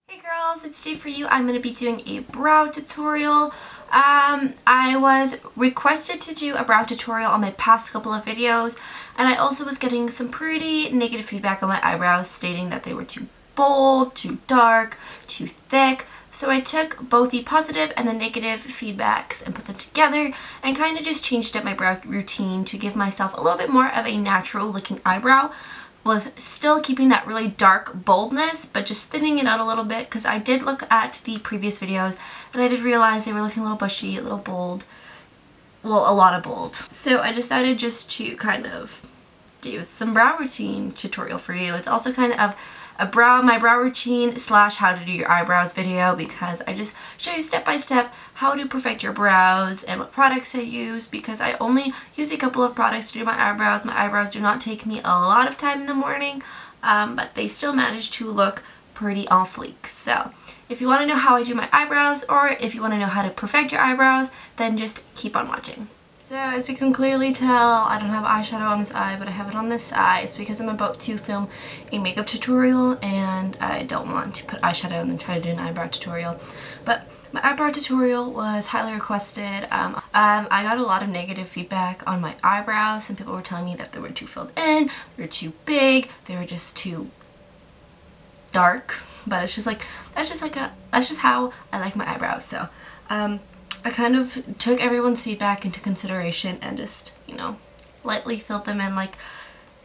Hey girls, it's Jay for you. I'm going to be doing a brow tutorial. I was requested to do a brow tutorial on my past couple of videos, and I also was getting some pretty negative feedback on my eyebrows stating that they were too bold, too dark, too thick. So I took both the positive and the negative feedbacks and put them together and kind of just changed up my brow routine to give myself a little bit more of a natural looking eyebrow, with still keeping that really dark boldness, but just thinning it out a little bit, because I did look at the previous videos and I did realize they were looking a little bushy, a little bold, well, a lot of bold. So I decided just to kind of do some brow routine tutorial for you. It's also kind of my brow routine / how to do your eyebrows video, because I just show you step by step how to perfect your brows and what products I use, because I only use a couple of products to do my eyebrows. My eyebrows do not take me a lot of time in the morning, but they still manage to look pretty on fleek. So if you want to know how I do my eyebrows, or if you want to know how to perfect your eyebrows, then just keep on watching. So as you can clearly tell, I don't have eyeshadow on this eye, but I have it on this eye. It's because I'm about to film a makeup tutorial and I don't want to put eyeshadow and then try to do an eyebrow tutorial. But my eyebrow tutorial was highly requested. I got a lot of negative feedback on my eyebrows. Some people were telling me that they were too filled in, they were too big, they were just too dark. But it's just like, that's just how I like my eyebrows. So I kind of took everyone's feedback into consideration and just, you know, lightly filled them in like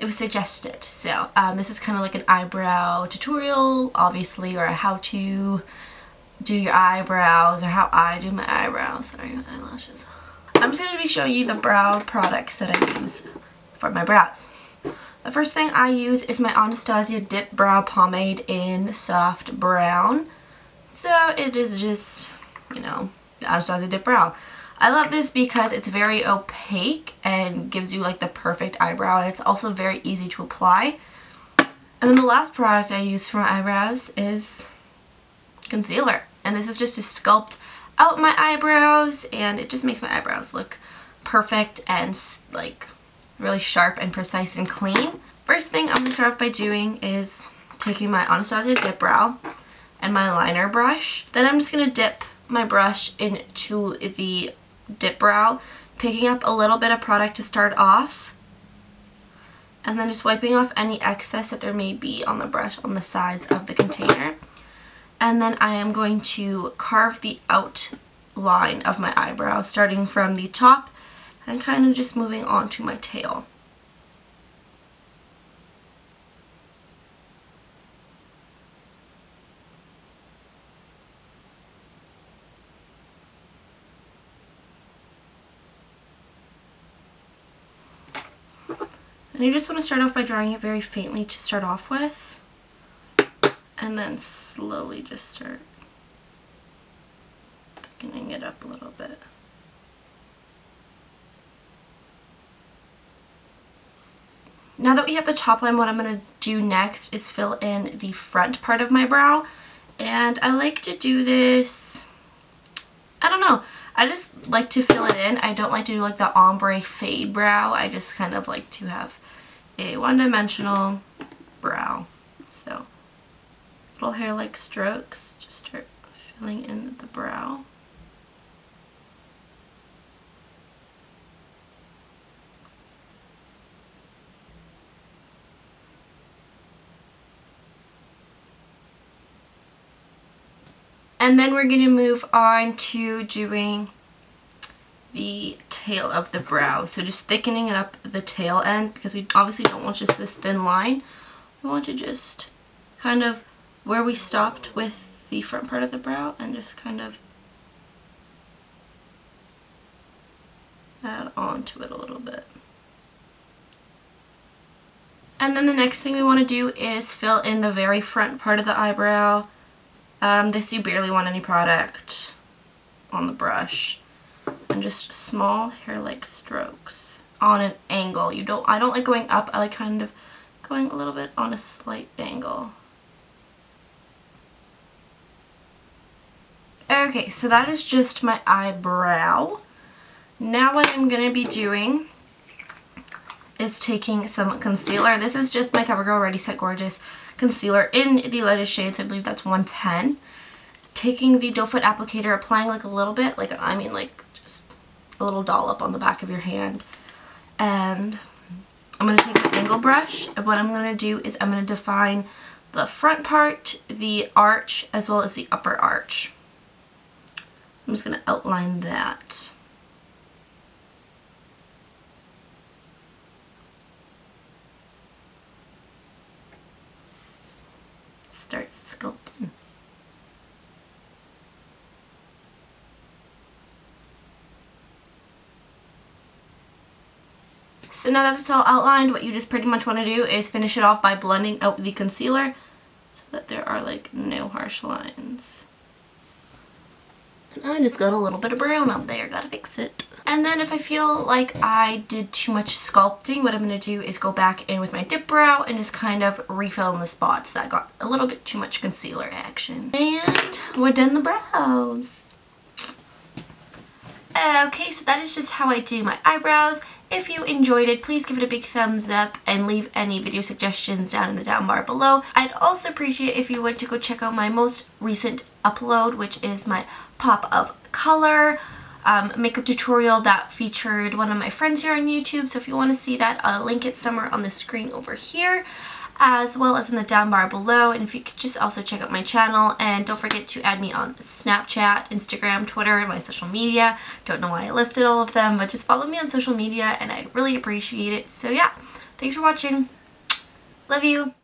it was suggested. So this is kind of like an eyebrow tutorial, obviously, or a how to do your eyebrows, or how I do my eyebrows. Sorry, my eyelashes. I'm just going to be showing you the brow products that I use for my brows. The first thing I use is my Anastasia Dip Brow Pomade in Soft Brown. So it is just, you know, the Anastasia Dip Brow. I love this because it's very opaque and gives you like the perfect eyebrow, and it's also very easy to apply. And then the last product I use for my eyebrows is concealer, and this is just to sculpt out my eyebrows, and it just makes my eyebrows look perfect and like really sharp and precise and clean. First thing I'm going to start off by doing is taking my Anastasia Dip Brow and my liner brush. Then I'm just going to dip my brush into the dip brow, picking up a little bit of product to start off, and then just wiping off any excess that there may be on the brush on the sides of the container. And then I am going to carve the outline of my eyebrow, starting from the top and kind of just moving on to my tail. And you just want to start off by drawing it very faintly to start off with, and then slowly just start thickening it up a little bit. Now that we have the top line, what I'm going to do next is fill in the front part of my brow. And I like to do this, I don't know, I just like to fill it in. I don't like to do like the ombre fade brow. I just kind of like to have a one-dimensional brow. So little hair-like strokes, just start filling in the brow. And then we're going to move on to doing the tail of the brow. So just thickening it up the tail end, because we obviously don't want just this thin line. We want to just kind of where we stopped with the front part of the brow, and just kind of add on to it a little bit. And then the next thing we want to do is fill in the very front part of the eyebrow. This you barely want any product on the brush, and just small hair-like strokes on an angle. I don't like going up. I like kind of going a little bit on a slight angle. Okay, so that is just my eyebrow. Now what I'm going to be doing is taking some concealer. This is just my CoverGirl Ready Set Gorgeous concealer in the lightest shade, so I believe that's 110. Taking the doe foot applicator, applying like a little bit, like I mean like just a little dollop on the back of your hand. And I'm going to take an angle brush, and what I'm going to do is I'm going to define the front part, the arch, as well as the upper arch. I'm just going to outline that. Start sculpting. So now that it's all outlined, what you just pretty much want to do is finish it off by blending out the concealer so that there are like no harsh lines. And I just got a little bit of brown up there, gotta fix it. And then if I feel like I did too much sculpting, what I'm going to do is go back in with my dip brow and just kind of refill in the spots that got a little bit too much concealer action. And we're done the brows. Okay, so that is just how I do my eyebrows. If you enjoyed it, please give it a big thumbs up and leave any video suggestions down in the down bar below. I'd also appreciate if you would to go check out my most recent upload, which is my Pop of Color makeup tutorial that featured one of my friends here on YouTube. So if you want to see that, I'll link it somewhere on the screen over here, as well as in the down bar below. And if you could just also check out my channel, and don't forget to add me on Snapchat, Instagram, Twitter, and my social media. Don't know why I listed all of them, but just follow me on social media and I'd really appreciate it. So yeah, thanks for watching. Love you.